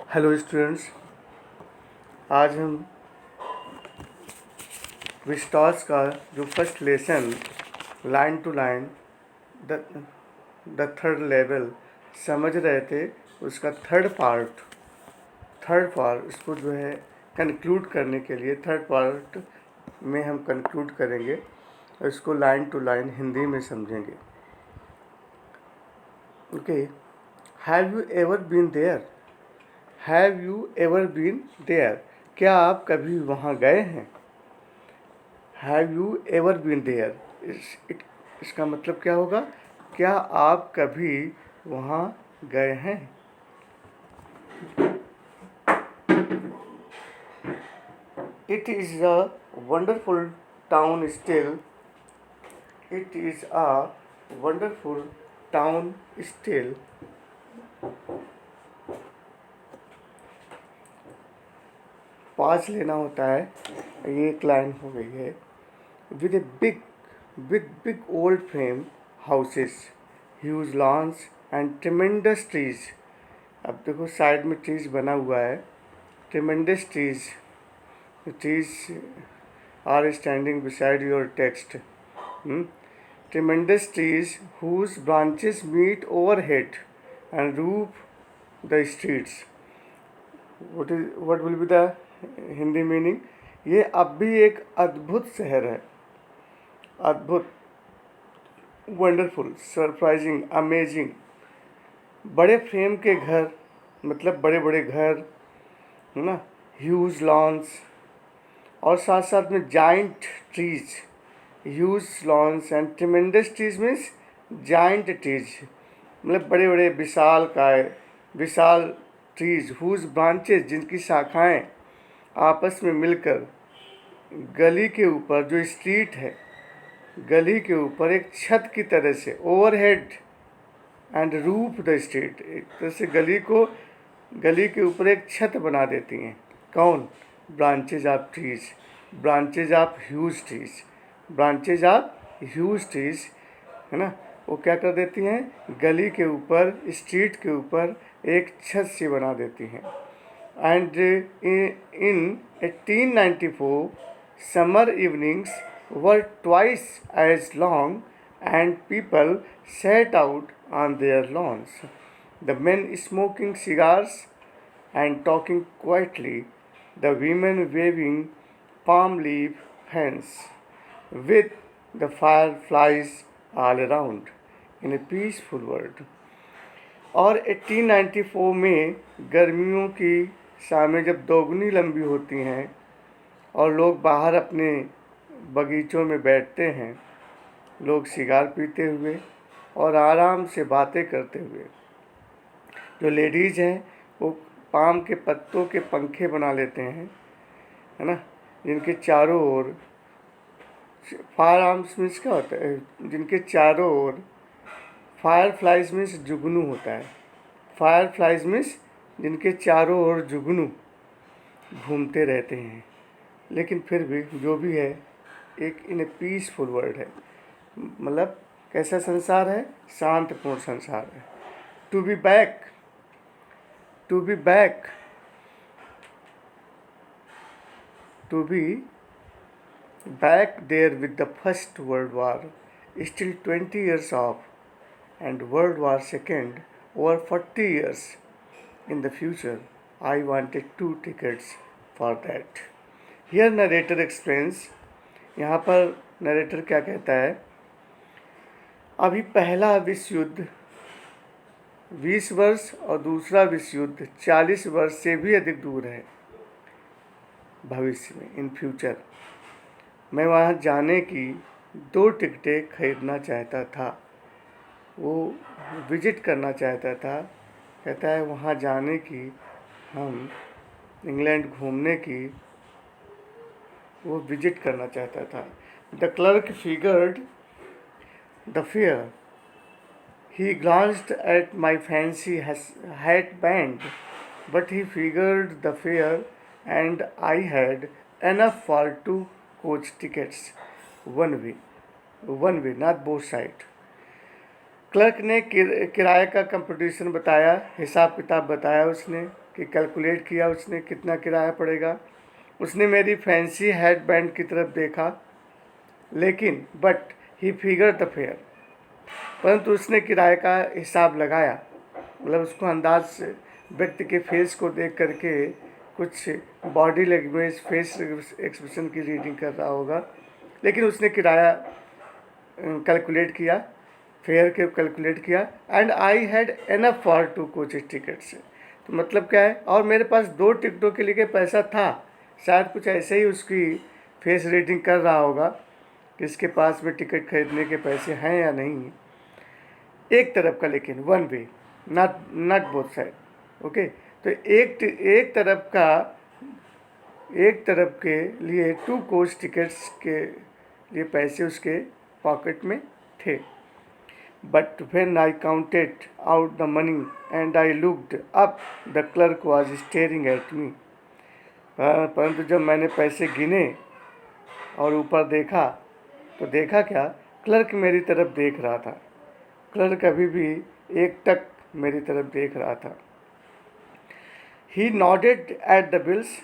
Hello students, आज हम Vistas का जो first lesson line to line the third level समझ रहे थे, उसका थर्ड पार्ट इसको जो है कंक्लूड करने के लिए थर्ड पार्ट में हम कंक्लूड करेंगे और इसको लाइन टू लाइन हिंदी में समझेंगे। Okay, have you ever been there? Have you ever been there? क्या आप कभी वहाँ गए हैं? Have you ever been there, इसका मतलब क्या होगा? क्या आप कभी वहाँ गए हैं? It is a wonderful town still. It is a wonderful town still. पास लेना होता है। ये एक लाइन हो गई है। With a big old frame houses, huge lawns and tremendous trees. अब देखो साइड में ट्रीज बना हुआ है, tremendous trees. Trees are standing beside your text. Tremendous trees whose branches meet overhead and roof the streets. what will be the Hindi meaning? ये अब भी एक अद्भुत शहर है। अद्भुत, वंडरफुल, सरप्राइजिंग, अमेजिंग। बड़े फ्रेम के घर, मतलब बड़े बड़े घर है ना, ह्यूज लॉन्स, और साथ साथ में giant trees. Huge lawns and tremendous trees means giant trees, मतलब बड़े बड़े विशाल ट्रीज, हुज ब्रांचेज, जिनकी शाखाएं आपस में मिलकर गली के ऊपर, जो स्ट्रीट है, गली के ऊपर एक छत की तरह से, overhead and roof the street, एक तरह से गली के ऊपर एक छत बना देती हैं। कौन? Branches of trees, branches of huge trees, branches of huge trees, है ना, वो क्या कर देती हैं? गली के ऊपर, स्ट्रीट के ऊपर एक छत सी बना देती हैं। And in 1894 summer evenings were twice as long and people sat out on their lawns, the men smoking cigars and talking quietly, the women waving palm leaf fans, with the fireflies all around, in a peaceful world. और 1894 में गर्मियों की शामें जब दोगुनी लंबी होती हैं और लोग बाहर अपने बगीचों में बैठते हैं, लोग सिगार पीते हुए और आराम से बातें करते हुए, जो लेडीज़ हैं वो पाम के पत्तों के पंखे बना लेते हैं, है ना, जिनके चारों ओर, फायर आर्म्स मीन्स क्या होता है? जिनके चारों ओर, फायर फ्लाइज मीन्स जुगनू होता है। फायर फ्लाइज मीन्स जिनके चारों ओर जुगनू घूमते रहते हैं। लेकिन फिर भी जो भी है, एक इन ए पीसफुल वर्ल्ड है, मतलब कैसा संसार है? शांतपूर्ण संसार है। To be back to be back there with the first world war still 20 years off, and World War II over 40 years in the future. I wanted 2 tickets for that. Here narrator explains. यहाँ पर narrator क्या कहता है? अभी पहला विश्व युद्ध 20 वर्ष और दूसरा विश्व युद्ध 40 वर्ष से भी अधिक दूर है। भविष्य में, इन फ्यूचर, मैं वहाँ जाने की 2 टिकटें खरीदना चाहता था। वो विजिट करना चाहता था। कहता है वहाँ जाने की, हम इंग्लैंड घूमने की, वो विजिट करना चाहता था। The clerk figured the fear. He glanced at my fancy hat band, but he figured the fare, and I had enough for 2 coach tickets, one way, not both side. Clerk ने किराए का competition बताया, हिसाब किताब बताया उसने कि calculate किया उसने कितना किराया पड़ेगा। उसने मेरी फैंसी हेड बैंड की तरफ देखा, लेकिन but he figure the fair, परंतु उसने किराए का हिसाब लगाया। मतलब उसको अंदाज से व्यक्ति के फेस को देख करके कुछ बॉडी लैंग्वेज, फेस एक्सप्रेशन की रीडिंग कर रहा होगा, लेकिन उसने किराया कैलकुलेट किया, फेयर के कैलकुलेट किया। And I had enough for 2 coaches tickets. तो मतलब क्या है, और मेरे पास 2 टिकटों के लिए पैसा था। शायद कुछ ऐसे ही उसकी फेस रीडिंग कर रहा होगा कि इसके पास में टिकट खरीदने के पैसे हैं या नहीं। एक तरफ का, लेकिन one way, not both side. Okay, तो एक तरफ के लिए 2 कोच टिकट्स के लिए पैसे उसके पॉकेट में थे। But when I counted out the money and I looked up, the clerk was staring at me. परंतु जब मैंने पैसे गिने और ऊपर देखा, तो देखा क्या, क्लर्क मेरी तरफ देख रहा था। क्लर्क अभी भी एकटक मेरी तरफ देख रहा था। He nodded at the bills.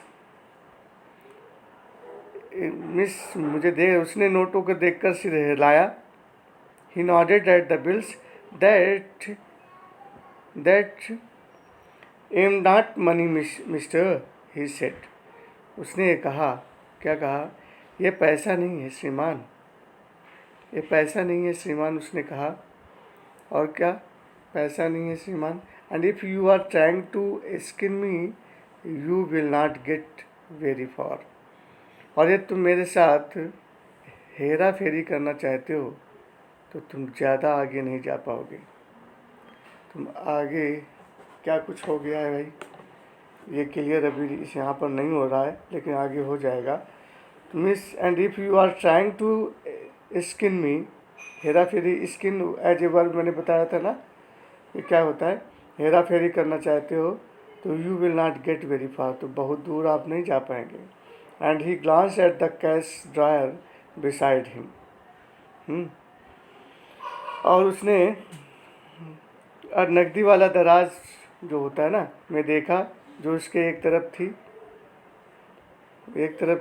मिस मुझे उसने नोटों को देखकर सिर हिलाया। He nodded at the bills that am not money mister, he said. उसने कहा, क्या कहा, यह पैसा नहीं है श्रीमान, ये पैसा नहीं है श्रीमान, उसने कहा। और क्या, पैसा नहीं है श्रीमान। And if you are trying to skin me, you will not get very far. और यदि तुम मेरे साथ हेरा फेरी करना चाहते हो तो तुम ज़्यादा आगे नहीं जा पाओगे। तुम आगे, क्या कुछ हो गया है भाई, ये क्लियर अभी इस यहाँ पर नहीं हो रहा है, लेकिन आगे हो जाएगा। Miss and if you are trying to skin me, हेरा फेरी, स्किन एज ए वर्ब मैंने बताया था ना, ये क्या होता है, हेरा फेरी करना चाहते हो तो you will not get very far, तो बहुत दूर आप नहीं जा पाएंगे। And he glance at the cash drawer beside him. और उसने नकदी वाला दराज जो होता है ना, मैं देखा, जो उसके एक तरफ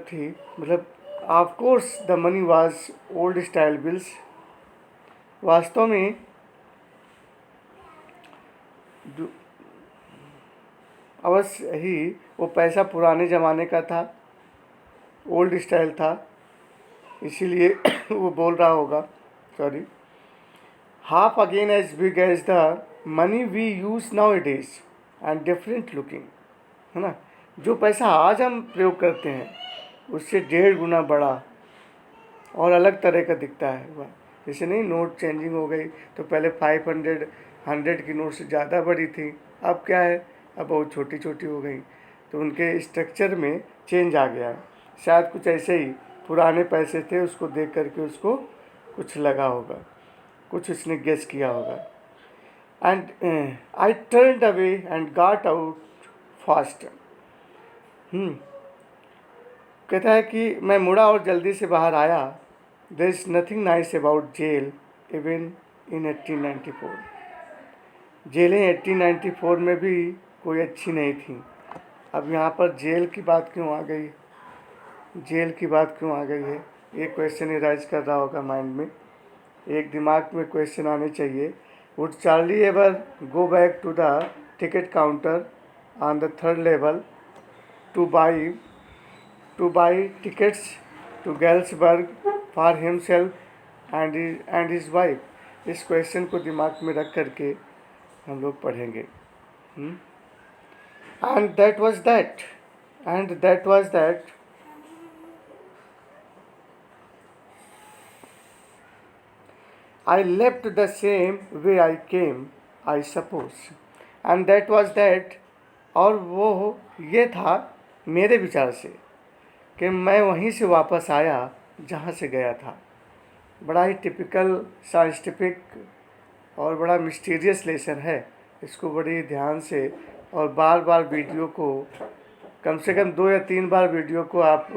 थी, मतलब of course the money was old style bills. वास्तव में अवश्य ही वो पैसा पुराने ज़माने का था, ओल्ड स्टाइल था, इसीलिए वो बोल रहा होगा, sorry, half again as big as the money we use now it is and different looking, है ना। जो पैसा आज हम प्रयोग करते हैं उससे 1.5 गुना बड़ा और अलग तरह का दिखता है वह। जैसे नहीं, नोट चेंजिंग हो गई, तो पहले 500 100 की नोट से ज़्यादा बड़ी थी, अब क्या है, अब बहुत छोटी छोटी हो गई। तो उनके स्ट्रक्चर में चेंज आ गया है। शायद कुछ ऐसे ही पुराने पैसे थे, उसको देख करके उसको कुछ लगा होगा, कुछ उसने गेस किया होगा। And I turned away and got out fast. कहता है कि मैं मुड़ा और जल्दी से बाहर आया। There is nothing nice about jail even in 1894। जेलें 1894 में भी कोई अच्छी नहीं थी। अब यहाँ पर जेल की बात क्यों आ गई, जेल की बात क्यों आ गई है, ये क्वेश्चन एराइज कर रहा होगा माइंड में। एक दिमाग में क्वेश्चन आने चाहिए। Would Charlie ever go back to the ticket counter on the 3rd level to buy tickets to Galesburg for himself and his wife? इस क्वेश्चन को दिमाग में रख करके हम लोग पढ़ेंगे। And that was that I left the same way I came, I suppose. And that was that, और वो ये था मेरे विचार से कि मैं वहीं से वापस आया जहाँ से गया था। बड़ा ही टिपिकल साइंटिफिक और बड़ा मिस्टीरियस लेसन है। इसको बड़ी ध्यान से और बार बार वीडियो को, कम से कम 2 या 3 बार वीडियो को आप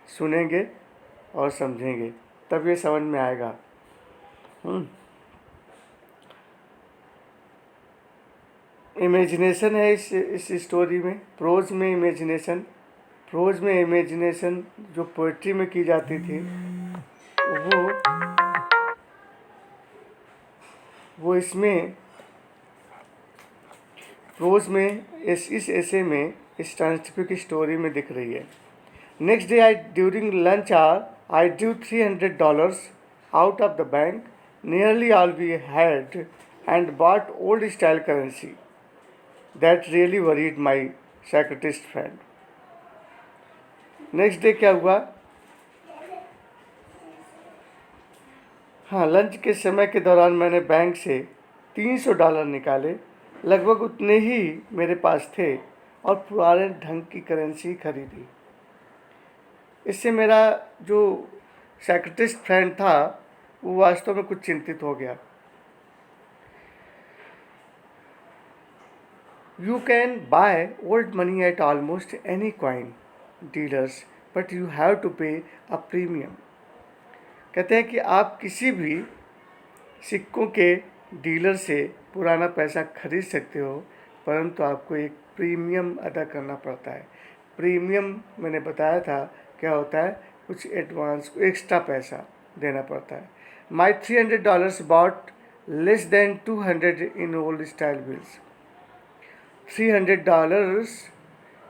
सुनेंगे और समझेंगे, तब ये समझ में आएगा। इमेजिनेशन है इस स्टोरी में, प्रोज में इमेजिनेशन। प्रोज में इमेजिनेशन जो पोइट्री में की जाती थी वो इसमें प्रोज में इस ऐसे में इस साइंटिफिक स्टोरी में दिख रही है। Next day during lunch hour I drew $300 out of the bank, nearly all we had, and bought old style currency. That really worried my psychiatrist friend. Next day क्या हुआ? हाँ, लंच के समय के दौरान मैंने बैंक से $300 निकाले। लगभग उतने ही मेरे पास थे और पुराने ढंग की करेंसी खरीदी। इससे मेरा जो साइकियाट्रिस्ट फ्रेंड था वो वास्तव में कुछ चिंतित हो गया। You can buy old money at almost any coin dealers but you have to pay a premium. कहते हैं कि आप किसी भी सिक्कों के डीलर से पुराना पैसा खरीद सकते हो, परंतु आपको एक प्रीमियम अदा करना पड़ता है। प्रीमियम मैंने बताया था क्या होता है, कुछ एडवांस एक्स्ट्रा पैसा देना पड़ता है। My $300 bought less than 200 in old style bills.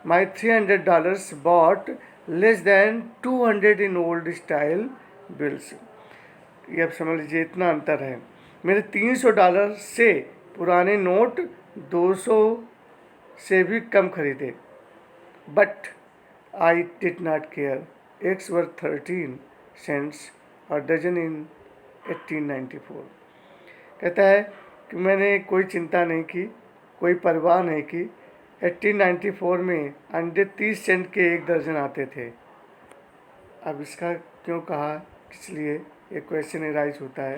My $300 bought less than 200 in old style bills. ये अब समझ लीजिए इतना अंतर है। मेरे $300 से पुराने नोट 200 से भी कम खरीदे। But I did not care, eggs were 13 cents a dozen in 1894। कहता है कि मैंने कोई चिंता नहीं की, कोई परवाह नहीं की। 1894 में अंडे 30 सेंट के एक दर्जन आते थे। अब इसका क्यों कहा, इसलिए एक क्वेश्चन एराइज होता है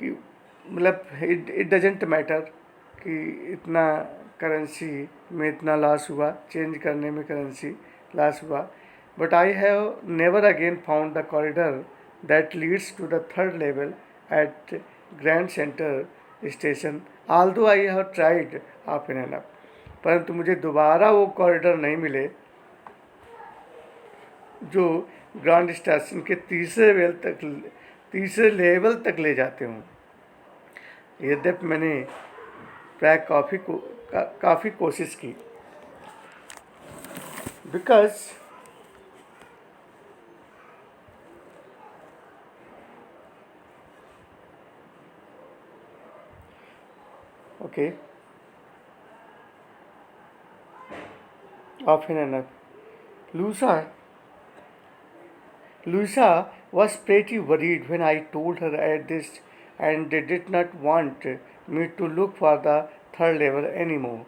कि मतलब इट डजेंट मैटर कि इतना करेंसी में इतना लॉस हुआ, चेंज करने में करेंसी लॉस हुआ। But I have never again found the corridor that leads to the third level at Grand Center Station, although I have tried often enough। परंतु मुझे दोबारा वो कॉरिडोर नहीं मिले जो ग्रैंड स्टेशन के तीसरे लेवल तक ले जाते हों। यद्यपि मैंने प्राय काफ़ी कोशिश की। Because okay, often enough. Louisa was pretty worried when I told her at this, and they did not want me to look for the third level anymore.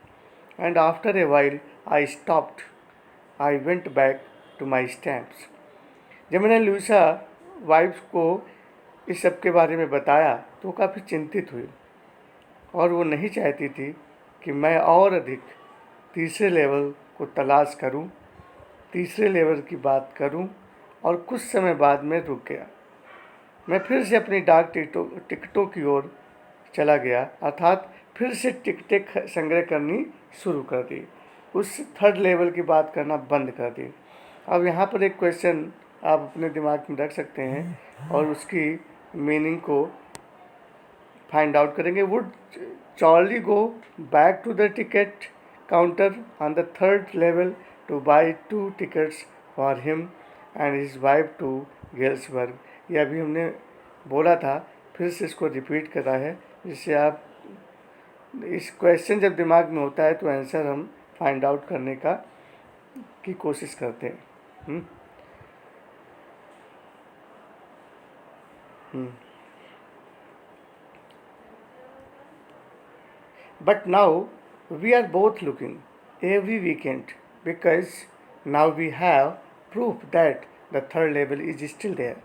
And after a while, I stopped. I went back to my stamps. जब मैंने लूइसा wife को इस सब के बारे में बताया तो वो काफ़ी चिंतित हुई और वो नहीं चाहती थी कि मैं और अधिक तीसरे लेवल को तलाश करूं, तीसरे लेवल की बात करूं, और कुछ समय बाद में रुक गया। मैं फिर से अपनी डाक टिकटों की ओर चला गया, अर्थात फिर से टिकटें संग्रह करनी शुरू कर दी। उस थर्ड लेवल की बात करना बंद कर दी। अब यहाँ पर एक क्वेश्चन आप अपने दिमाग में रख सकते हैं और उसकी मीनिंग को फाइंड आउट करेंगे। Would Charlie go back to the ticket counter on the third level to buy 2 tickets for him and his wife to Galesburg. ये अभी हमने बोला था, फिर से इसको रिपीट करा है, जिससे आप इस क्वेश्चन जब दिमाग में होता है तो आंसर हम फाइंड आउट करने की कोशिश करते हैं। But now we are both looking every weekend because now we have proof that the third level is still there।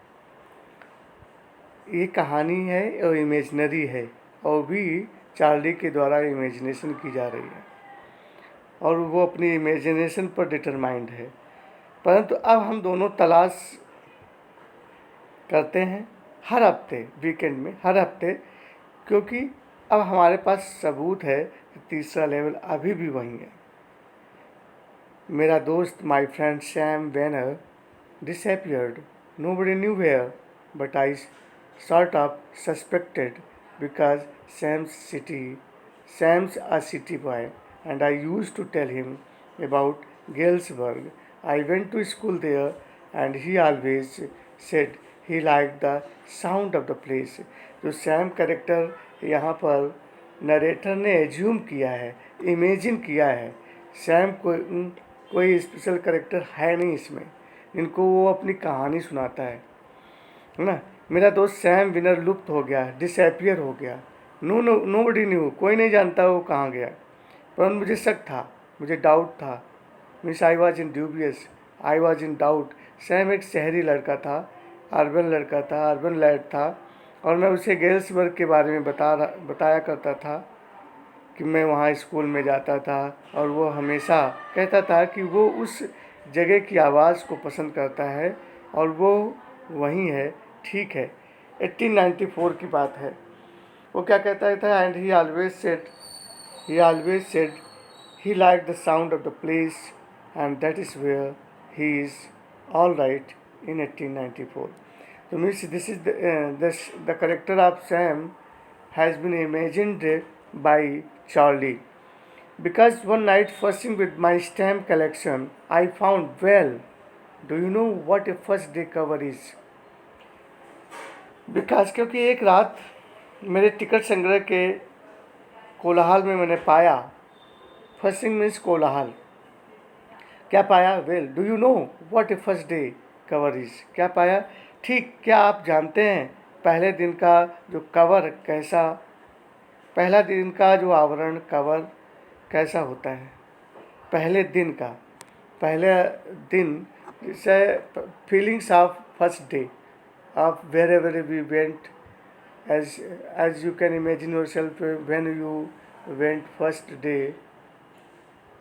ये कहानी है और इमेजनरी है और भी चार्ली के द्वारा इमेजिनेशन की जा रही है और वो अपनी इमेजिनेशन पर डिटरमाइंड है। परंतु अब हम दोनों तलाश करते हैं हर हफ्ते, वीकेंड में हर हफ्ते, क्योंकि अब हमारे पास सबूत है तीसरा लेवल अभी भी वहीं है। मेरा दोस्त my friend Sam Vanern disappeared. Nobody knew where, but I sort of suspected because Sam's a city boy, and I used to tell him about Galesburg. I went to school there, and he always said he liked the sound of the place. जो Sam character यहाँ पर narrator ने assume किया है, imagine किया है। Sam कोई special character है नहीं इसमें, इनको वो अपनी कहानी सुनाता है ना। मेरा दोस्त सैम विनर लुप्त हो गया, डिसअपियर हो गया। नो बडी न्यू, कोई नहीं जानता वो कहाँ गया। परंतु मुझे शक था, मुझे डाउट था। Means I was in dubious, I was in doubt. Sam एक शहरी लड़का था, अर्बन लड़का था, अर्बन लैड था, और मैं उसे गेल्सबर्ग के बारे में बताया करता था कि मैं वहाँ स्कूल में जाता था, और वो हमेशा कहता था कि वो उस जगह की आवाज़ को पसंद करता है और वो वहीं है। ठीक है, 1894 की बात है। वो क्या कहता था, and he always said he like the sound of the place and that is where he is all right in 1894। तो means this is the character of Sam has been imagined by Charlie. Because one night fussing with my stamp collection, I found, well, do you know what a first day cover is? Because क्योंकि एक रात मेरे ticket संग्रह के कोलाहल में मैंने पाया, फर्स्टिंग मीन्स कोलाहल, क्या पाया? Well, do you know what A first day cover is? क्या पाया? ठीक, क्या आप जानते हैं पहले दिन का जो कवर कैसा, पहला दिन का जो आवरण कवर कैसा होता है? पहले दिन का, पहले दिन जैसे feelings of first day of wherever we went, as you can imagine yourself when you went first day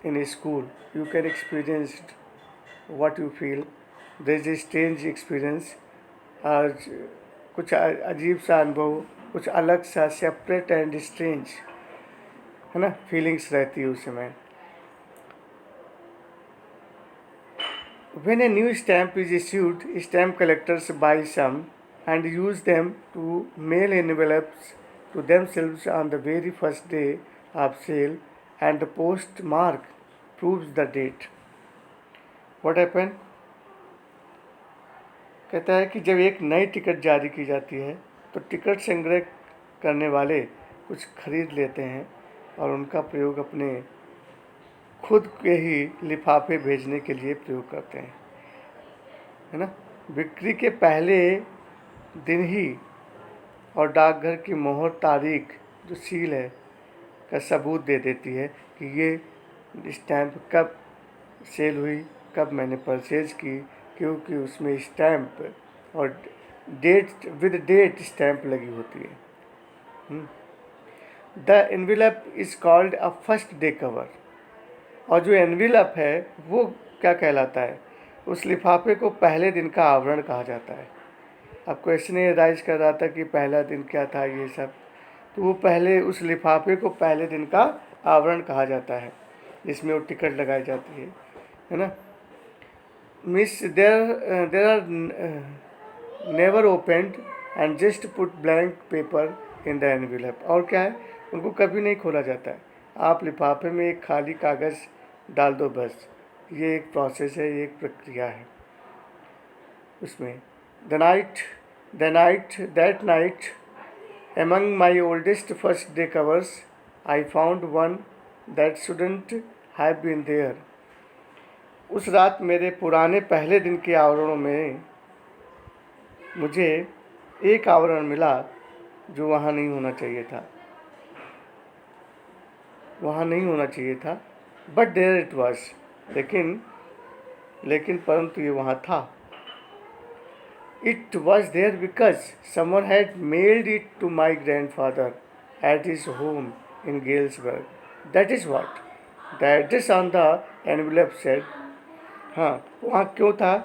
in school, you can experience what you feel. There is a strange experience, आज कुछ अजीब सा अनुभव, कुछ अलग सा, separate and strange, है ना, फीलिंग्स रहती है उस समय। When a new stamp is issued, stamp collectors buy some and use them to mail envelopes to themselves on the very first day of sale, and the postmark proves the date. What happened? कहता है कि जब एक नई ticket जारी की जाती है तो टिकट संग्रह करने वाले कुछ खरीद लेते हैं और उनका प्रयोग अपने खुद के ही लिफाफे भेजने के लिए प्रयोग करते हैं, है ना। बिक्री के पहले दिन ही और डाकघर की मोहर तारीख जो सील है का सबूत दे देती है कि ये स्टैम्प कब सेल हुई, कब मैंने परचेज की, क्योंकि उसमें स्टैम्प और डेट विद डेट स्टैम्प लगी होती है। The envelope is called a first day cover. और जो एनवेलप है वो क्या कहलाता है? उस लिफाफे को पहले दिन का आवरण कहा जाता है। अब क्वेश्चन ये राइज कर रहा था कि पहला दिन क्या था, ये सब, तो वो पहले उस लिफाफे को पहले दिन का आवरण कहा जाता है जिसमें वो टिकट लगाई जाती है ना। Miss there are never opened and just put blank paper in the envelope. और क्या है, उनको कभी नहीं खोला जाता है, आप लिफाफे में एक खाली कागज़ डाल दो बस। ये एक प्रोसेस है, ये एक प्रक्रिया है उसमें। That night among my oldest first day covers I found one that shouldn't have been there. उस रात मेरे पुराने पहले दिन के आवरणों में मुझे एक आवरण मिला जो वहाँ नहीं होना चाहिए था, बट देयर इट वॉज। लेकिन परंतु ये वहाँ था। It was there because someone had mailed it to my grandfather at his home in Galesburg. That is what the address on the envelope said. हाँ, वहाँ क्यों था?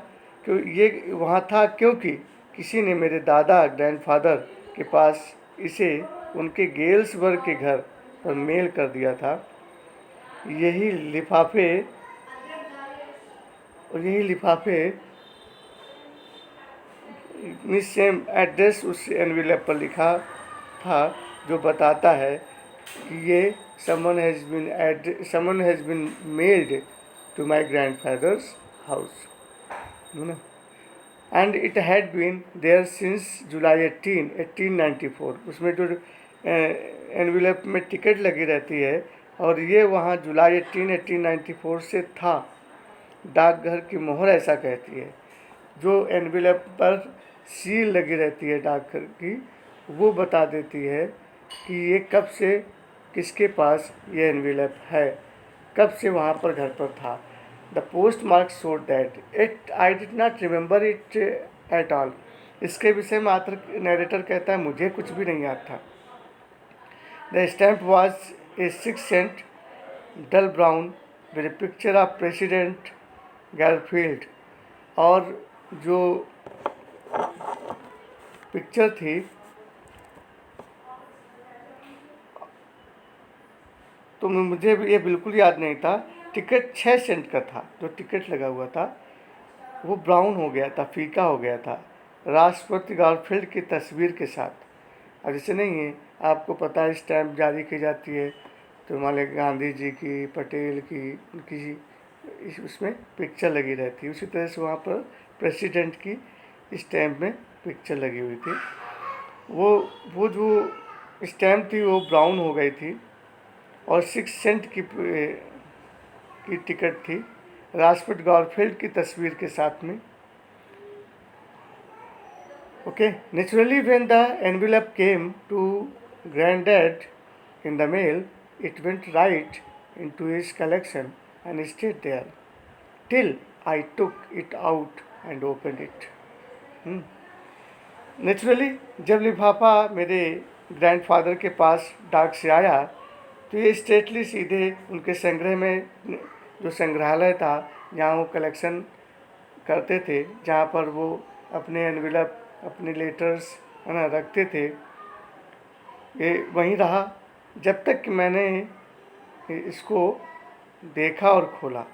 क्यों ये वहाँ था? क्योंकि किसी ने मेरे दादा ग्रैंडफादर के पास इसे उनके गेल्सबर्ग के घर पर मेल कर दिया था। यही लिफाफे मिस सेम एड्रेस उस एनवेलप पर लिखा था, जो बताता है कि ये summon has been mailed to my grandfather's house, है ना। And it had been there since July 1894। उसमें जो एनवेलप में टिकट लगी रहती है, और ये वहाँ जुलाई 1894 से था। डाकघर की मोहर ऐसा कहती है। जो एनवेलप पर सील लगी रहती है डाकघर की, वो बता देती है कि ये कब से किसके पास ये एनवेलप है, कब से वहाँ पर घर पर था। The post mark showed that it I did not remember it at all. इसके विषय में आतर नरेटर कहता है, मुझे कुछ भी नहीं याद था। The stamp was a 6 cent dull brown with a picture of President Garfield. और जो पिक्चर थी तो मुझे ये बिल्कुल याद नहीं था। टिकट 6 सेंट का था, जो टिकट लगा हुआ था वो ब्राउन हो गया था, फीका हो गया था, राष्ट्रपति गारफील्ड की तस्वीर के साथ। अब जैसे नहीं है, आपको पता है स्टैम्प जारी की जाती है तो मान लें गांधी जी की, पटेल की, उनकी उसमें पिक्चर लगी रहती है। उसी तरह से वहाँ पर प्रेसिडेंट की स्टैम्प में पिक्चर लगी हुई थी। वो जो स्टैम्प थी वो ब्राउन हो गई थी, और 6 सेंट की टिकट थी, राष्ट्रपति गारफील्ड की तस्वीर के साथ में। Okay, naturally when the envelope came to granddad in the mail, it went right into his collection and stayed there till I took it out and opened it. Naturally जब लिफाफा मेरे ग्रैंडफादर के पास डाक से आया तो ये स्ट्रेटली सीधे उनके संग्रह में, जो संग्रहालय था जहाँ वो कलेक्शन करते थे, जहाँ पर वो अपने एनवेलप, अपने लेटर्स, है ना, रखते थे, ये वहीं रहा जब तक कि मैंने इसको देखा और खोला।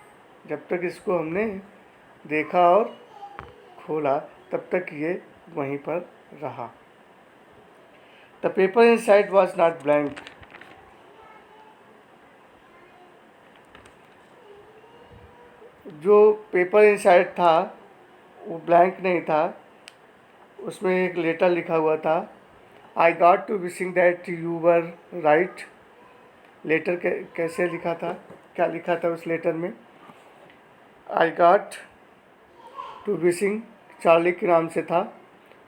जब तक इसको हमने देखा और खोला तब तक ये वहीं पर रहा। The paper inside was not blank. जो पेपर इनसाइड था वो ब्लैंक नहीं था, उसमें एक लेटर लिखा हुआ था। I got to wishing that you were right. Letter कैसे लिखा था, क्या लिखा था उस लेटर में? I got to wishing, Charlie के नाम से था,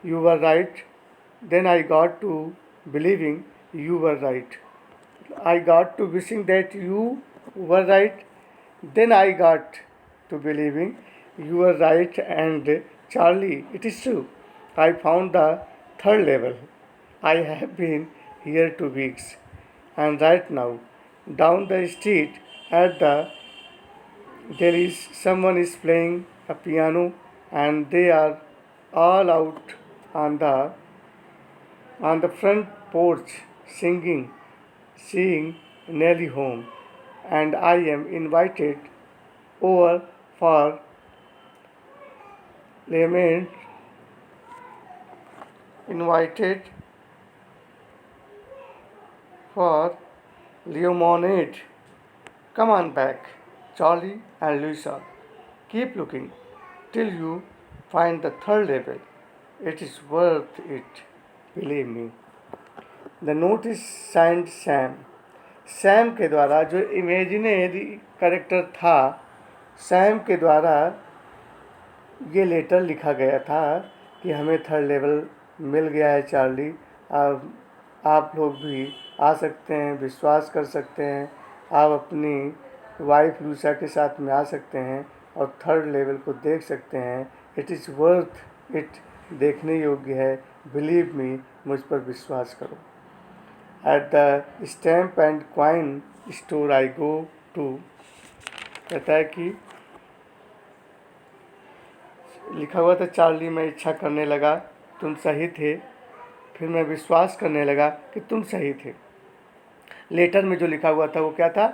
you were right, then I got to believing you were right. I got to wishing that you were right, then I got to believing you were right, and Charlie, it is true. I found the third level. I have been here 2 weeks, and right now, down the street there is someone is playing a piano, and they are all out on the front porch singing Nelly home, and I am invited over for lament, invited for lemonade. Come on back, Charlie and Luisa. Keep looking till you find the third level. It is worth it, believe me. The note is signed Sam. Sam के द्वारा, जो imaginary character था, Sam के द्वारा ये letter लिखा गया था कि हमें थर्ड लेवल मिल गया है चार्ली, अब आप लोग भी आ सकते हैं, विश्वास कर सकते हैं, आप अपनी वाइफ लूसा के साथ में आ सकते हैं और थर्ड लेवल को देख सकते हैं। इट इज़ वर्थ इट, देखने योग्य है, बिलीव मी, मुझ पर विश्वास करो। At the stamp and coin store I go to, कहता है कि लिखा हुआ था चार्ली, मैं इच्छा करने लगा तुम सही थे, फिर मैं विश्वास करने लगा कि तुम सही थे। लेटर में जो लिखा हुआ था वो क्या था,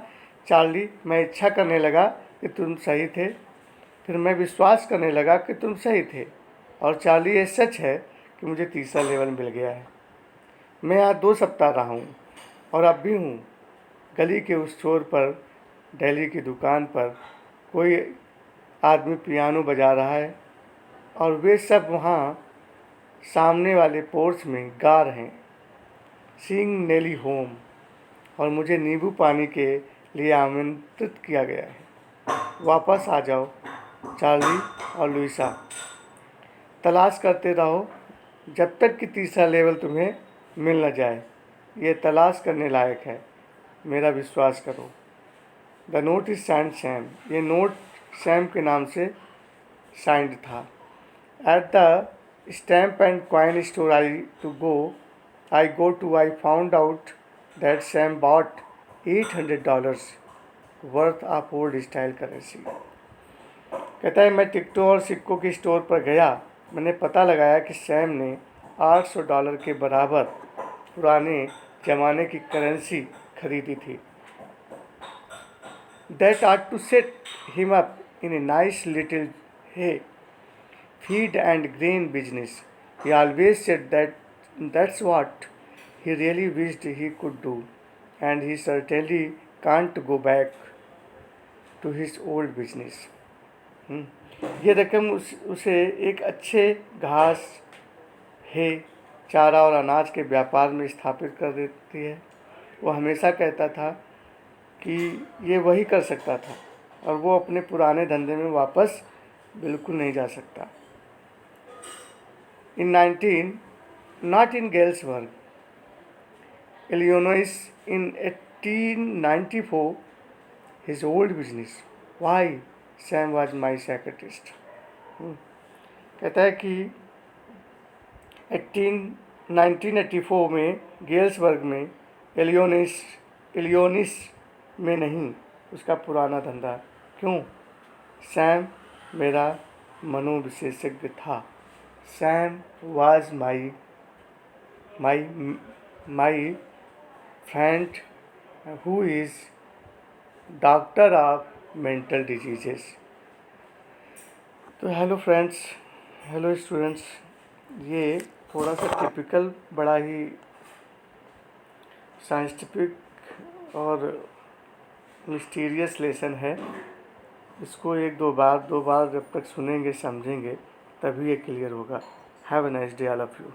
चार्ली मैं इच्छा करने लगा कि तुम सही थे, फिर मैं विश्वास करने लगा कि तुम सही थे, और चार्ली ये सच है कि मुझे तीसरा लेवल मिल गया है। मैं यहाँ 2 सप्ताह रहा हूँ और अब भी हूँ। गली के उस छोर पर दिल्ली की दुकान पर कोई आदमी पियानो बजा रहा है और वे सब वहाँ सामने वाले पोर्च में गा रहे हैं, सिंग नेली होम, और मुझे नींबू पानी के लिए आमंत्रित किया गया है। वापस आ जाओ चार्ली और लुइसा, तलाश करते रहो जब तक कि तीसरा लेवल तुम्हें मिल न जाए। ये तलाश करने लायक है, मेरा विश्वास करो। The note is signed Sam, ये नोट सैम के नाम से साइंड था। Eight the stamp and coin store I found out that Sam bought $800 worth of old style currency. कहता है मैं टिकटों और सिक्कों के स्टोर पर गया, मैंने पता लगाया कि सैम ने $800 के बराबर पुराने ज़माने की करेंसी खरीदी थी। That ought to set him up in a nice little hay, feed and grain business. He always said that that's what he really wished he could do, and he certainly can't go back to his old business. ये रकम उसे एक अच्छे घास, है, चारा और अनाज के व्यापार में स्थापित कर देती है। वो हमेशा कहता था कि ये वही कर सकता था और वो अपने पुराने धंधे में वापस बिल्कुल नहीं जा सकता। Not in Galesburg, Illinois, in 1894, his old business. Why? Sam was my psychiatrist. कहता है कि 1984 में गेल्सबर्ग में, इलियोनिस में नहीं, उसका पुराना धंधा। क्यों? सैम मेरा मनोविशेषज्ञ था। Sam was my friend who is doctor of mental diseases. तो हेलो फ्रेंड्स, हेलो स्टूडेंट्स, ये थोड़ा सा टिपिकल, बड़ा ही साइंटिफिक और मिस्टीरियस लेसन है। इसको दो बार जब तक सुनेंगे, समझेंगे, तभी ये क्लियर होगा। Have a nice day all of you.